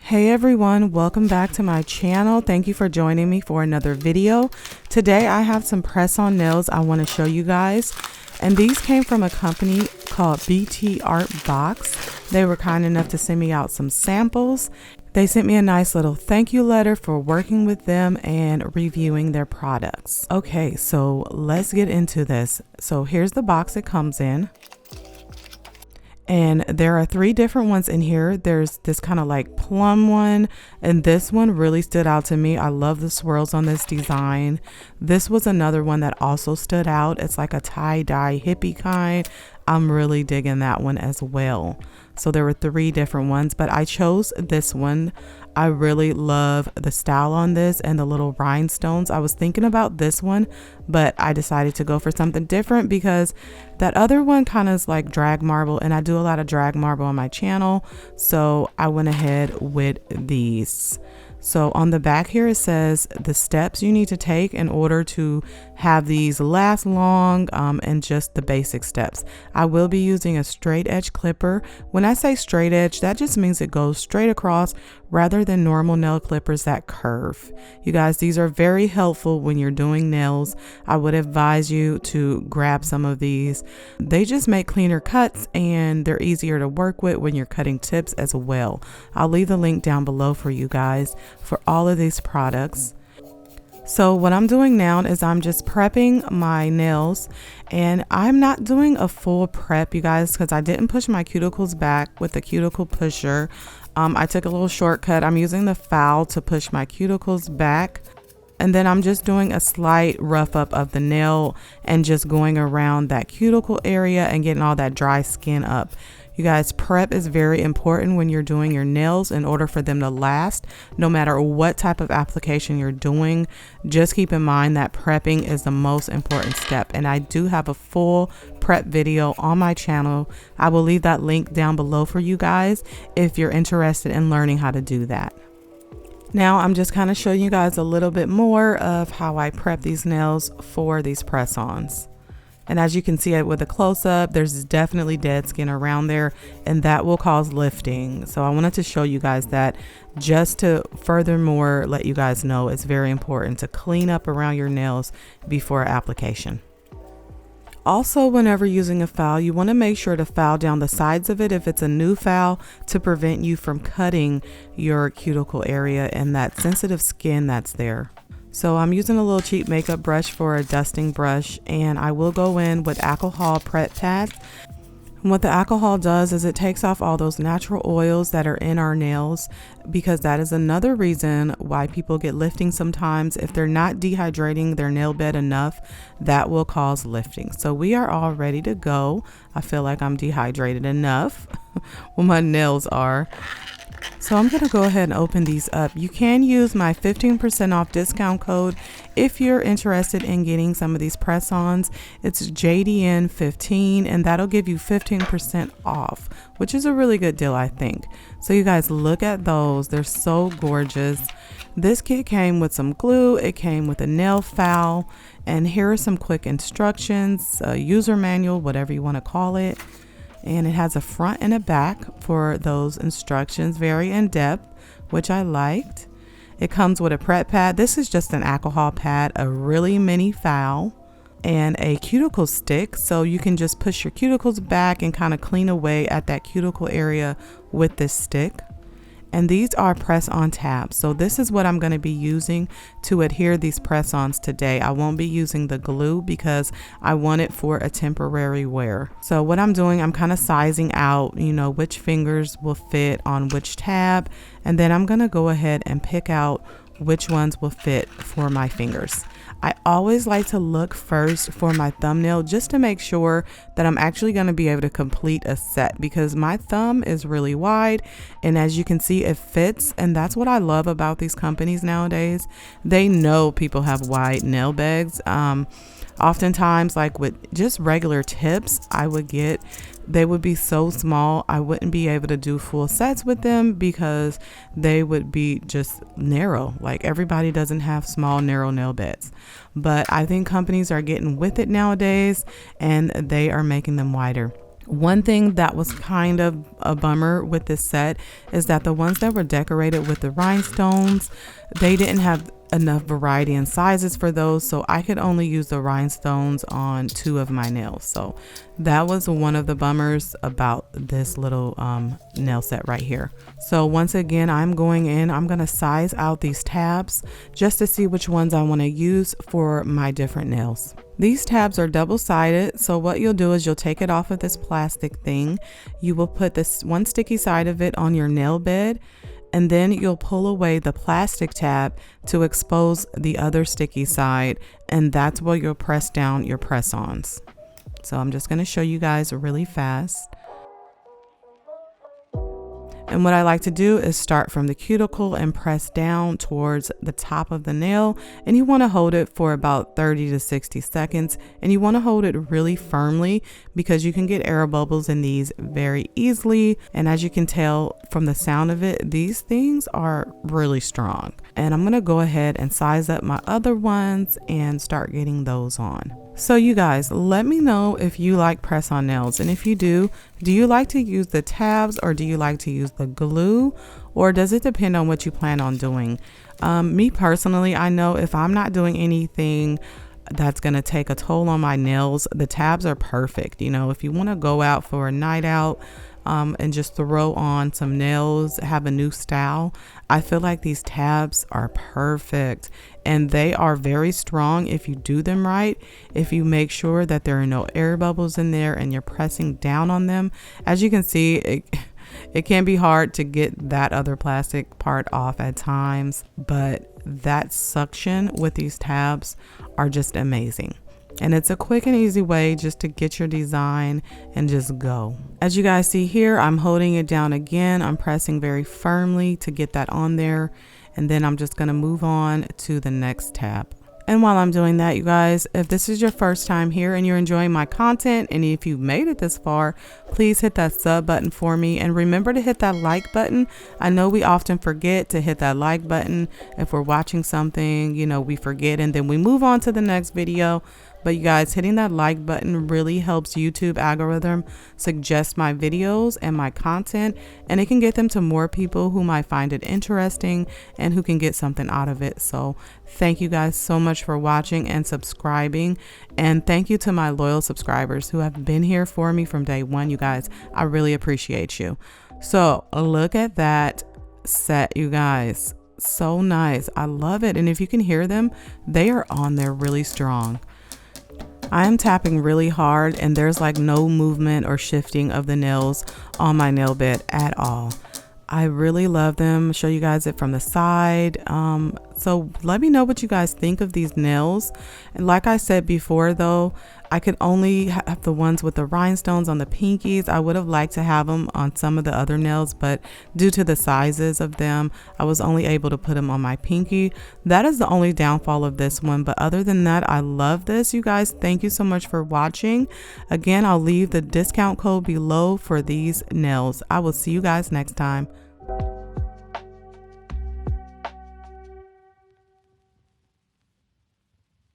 Hey everyone, welcome back to my channel. Thank you for joining me for another video. Today I have some press-on nails I want to show you guys, and these came from a company called BTARtbox. They were kind enough to send me out some samples. They sent me a nice little thank you letter for working with them and reviewing their products. Okay, so let's get into this. So here's the box it comes in. And there are 3 different ones in here. There's this kind of like plum one, and this one really stood out to me. I love the swirls on this design. This was another one that also stood out. It's like a tie-dye hippie kind. I'm really digging that one as well. So there were 3 different ones, but I chose this one. I really love the style on this and the little rhinestones. I was thinking about this one, but I decided to go for something different because that other one kind of is like drag marble, and I do a lot of drag marble on my channel. So I went ahead with these. So on the back here, it says the steps you need to take in order to have these last long, and just the basic steps. I will be using a straight edge clipper. When I say straight edge, that just means it goes straight across rather than normal nail clippers that curve. You guys, these are very helpful when you're doing nails. I would advise you to grab some of these. They just make cleaner cuts and they're easier to work with when you're cutting tips as well. I'll leave the link down below for you guys for all of these products. So what I'm doing now is I'm just prepping my nails, and I'm not doing a full prep, you guys, because I didn't push my cuticles back with the cuticle pusher. I took a little shortcut. I'm using the file to push my cuticles back, and then I'm just doing a slight rough up of the nail and just going around that cuticle area and getting all that dry skin up. You guys, prep is very important when you're doing your nails in order for them to last. No matter what type of application you're doing, just keep in mind that prepping is the most important step. And I do have a full prep video on my channel. I will leave that link down below for you guys if you're interested in learning how to do that. Now I'm just kind of showing you guys a little bit more of how I prep these nails for these press-ons. And as you can see it with a close-up, there's definitely dead skin around there, and that will cause lifting. So I wanted to show you guys that just to furthermore let you guys know it's very important to clean up around your nails before application. Also, whenever using a file, you want to make sure to file down the sides of it if it's a new file to prevent you from cutting your cuticle area and that sensitive skin that's there. So I'm using a little cheap makeup brush for a dusting brush, and I will go in with alcohol prep pads. And what the alcohol does is it takes off all those natural oils that are in our nails, because that is another reason why people get lifting sometimes. If they're not dehydrating their nail bed enough, that will cause lifting. So we are all ready to go. I feel like I'm dehydrated enough. Well, my nails are. So I'm going to go ahead and open these up. You can use my 15% off discount code if you're interested in getting some of these press-ons. It's JDN15, and that'll give you 15% off, which is a really good deal, I think. So you guys, look at those. They're so gorgeous. This kit came with some glue. It came with a nail file, and here are some quick instructions, a user manual, whatever you want to call it. And it has a front and a back for those instructions, very in-depth, which I liked. It comes with a prep pad. This is just an alcohol pad, a really mini file, and a cuticle stick. So you can just push your cuticles back and kind of clean away at that cuticle area with this stick. And these are press-on tabs. So this is what I'm going to be using to adhere these press-ons today. I won't be using the glue because I want it for a temporary wear. So what I'm doing, I'm kind of sizing out, you know, which fingers will fit on which tab. And then I'm going to go ahead and pick out which ones will fit for my fingers. I always like to look first for my thumbnail just to make sure that I'm actually going to be able to complete a set, because my thumb is really wide, and as you can see, it fits. And that's what I love about these companies nowadays. They know people have wide nail beds. Oftentimes, like with just regular tips they would be so small I wouldn't be able to do full sets with them because they would be just narrow. Like, everybody doesn't have small narrow nail beds, but I think companies are getting with it nowadays and they are making them wider. One thing that was kind of a bummer with this set is that the ones that were decorated with the rhinestones, they didn't have enough variety and sizes for those, so I could only use the rhinestones on 2 of my nails. So that was one of the bummers about this little nail set right here. So once again, I'm going to size out these tabs just to see which ones I want to use for my different nails. These tabs are double-sided, so what you'll do is you'll take it off of this plastic thing. You will put this one sticky side of it on your nail bed, and then you'll pull away the plastic tab to expose the other sticky side, and that's where you'll press down your press-ons. So I'm just going to show you guys really fast. And what I like to do is start from the cuticle and press down towards the top of the nail. And you want to hold it for about 30 to 60 seconds. And you want to hold it really firmly because you can get air bubbles in these very easily. And as you can tell from the sound of it, these things are really strong. And I'm going to go ahead and size up my other ones and start getting those on. So you guys, let me know if you like press-on nails, and if you do you like to use the tabs or do you like to use the glue, or does it depend on what you plan on doing? Me personally, I know if I'm not doing anything that's gonna take a toll on my nails, the tabs are perfect. You know, if you want to go out for a night out and just throw on some nails, have a new style, I feel like these tabs are perfect, and they are very strong if you do them right. If you make sure that there are no air bubbles in there and you're pressing down on them. As you can see, it can be hard to get that other plastic part off at times, but that suction with these tabs are just amazing. And it's a quick and easy way just to get your design and just go. As you guys see here, I'm holding it down again. I'm pressing very firmly to get that on there. And then I'm just going to move on to the next tab. And while I'm doing that, you guys, if this is your first time here and you're enjoying my content, and if you've made it this far, please hit that sub button for me. And remember to hit that like button. I know we often forget to hit that like button. If we're watching something, you know, we forget and then we move on to the next video. But you guys, hitting that like button really helps YouTube algorithm suggest my videos and my content, and it can get them to more people who might find it interesting and who can get something out of it. So thank you guys so much for watching and subscribing, and thank you to my loyal subscribers who have been here for me from day one. You guys, I really appreciate you. So look at that set, you guys. So nice. I love it. And if you can hear them, they are on there really strong. I am tapping really hard, and there's like no movement or shifting of the nails on my nail bed at all. I really love them. Show you guys it from the side. So let me know what you guys think of these nails. And like I said before, though, I could only have the ones with the rhinestones on the pinkies. I would have liked to have them on some of the other nails, but due to the sizes of them, I was only able to put them on my pinky. That is the only downfall of this one. But other than that, I love this. You guys, thank you so much for watching. Again, I'll leave the discount code below for these nails. I will see you guys next time.